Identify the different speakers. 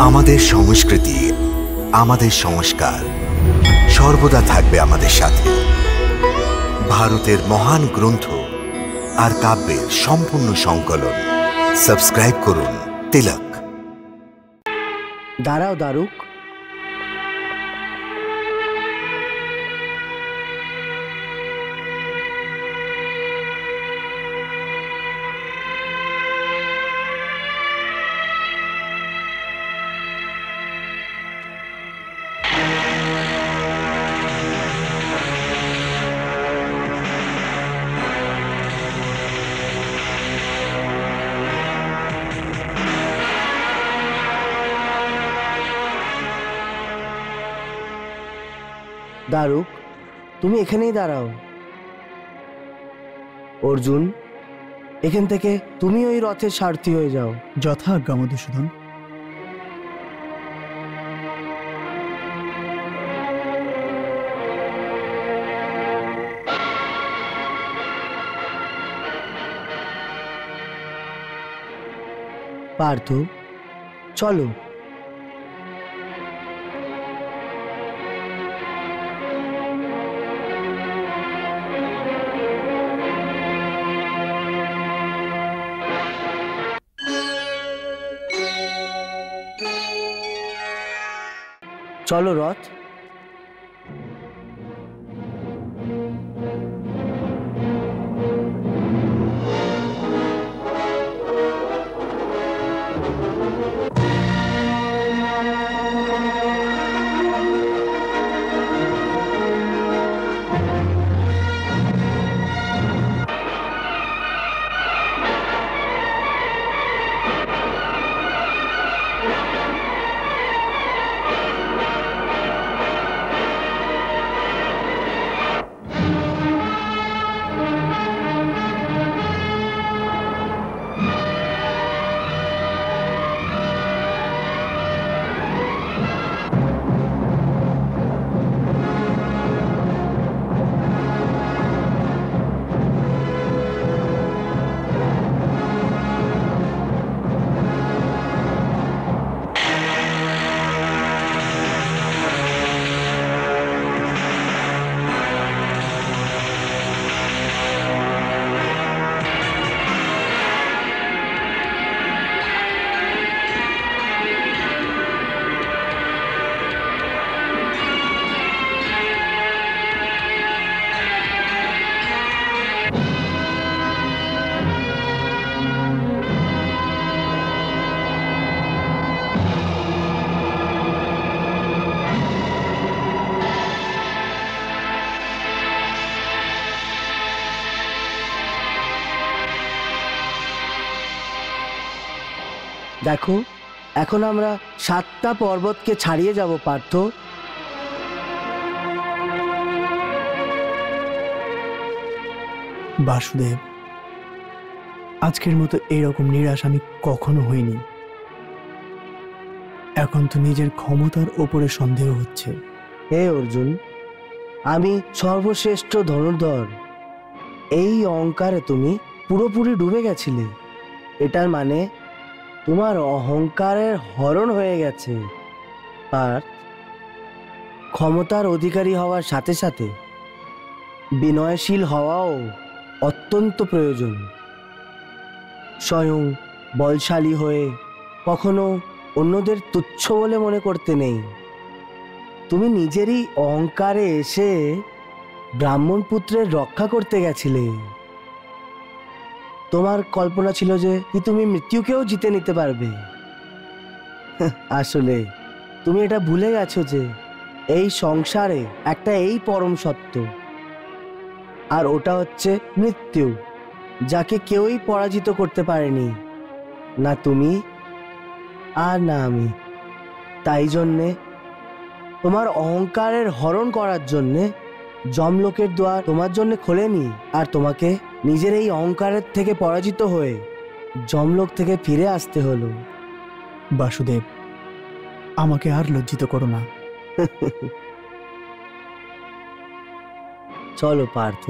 Speaker 1: আমাদের সংস্কৃতি, আমাদের সংস্কার সর্বদা থাকবে আমাদের সাথে। ভারতের মহান গ্রন্থ আর কাব্যের সম্পূর্ণ সংকলন। সাবস্ক্রাইব করুন তিলক।
Speaker 2: দাঁড়াও দারুক, দারুক তুমি এখানেই দাঁড়াও। অর্জুন, এখান থেকে তুমি ওই রথের সারথি হয়ে যাও।
Speaker 3: যথা আজ্ঞা মধুসূদন।
Speaker 2: পার্থ, চলো। চলো রথ। দেখো, এখন আমরা 7টা পর্বতকে ছাড়িয়ে যাব পার্থ।
Speaker 3: বাসুদেব, আজকের মতো এরকম নিরাশ আমি কখনো হইনি। এখন তো নিজের ক্ষমতার ওপরে সন্দেহ হচ্ছে।
Speaker 2: হে অর্জুন, আমি সর্বশ্রেষ্ঠ ধনুর্ধর, এই অহংকারে তুমি পুরোপুরি ডুবে গেছিলে। এটার মানে তোমার অহংকারের হরণ হয়ে গেছে। আর ক্ষমতার অধিকারী হওয়ার সাথে সাথে বিনয়শীল হওয়াও অত্যন্ত প্রয়োজন। স্বয়ং বলশালী হয়ে কখনো অন্যদের তুচ্ছ বলে মনে করতে নেই। তুমি নিজেরই অহংকারে এসে ব্রাহ্মণ পুত্রের রক্ষা করতে গেছিলে। তোমার কল্পনা ছিল যে কি তুমি মৃত্যুকেও জিতে নিতে পারবে। আসলে তুমি এটা ভুলে গেছো যে এই সংসারে একটা এই পরম সত্য, আর ওটা হচ্ছে মৃত্যু, যাকে কেউই পরাজিত করতে পারেনি, না তুমি আর না আমি। তাই জন্যে তোমার অহংকারের হরণ করার জন্যে যমলোকের দ্বার তোমার জন্য খোলেনি, আর তোমাকে নিজের এই অহংকারের থেকে পরাজিত হয়ে যমলোক থেকে ফিরে আসতে হলো।
Speaker 3: বাসুদেব, আমাকে আর লজ্জিত করো না।
Speaker 2: চলো পার্থ।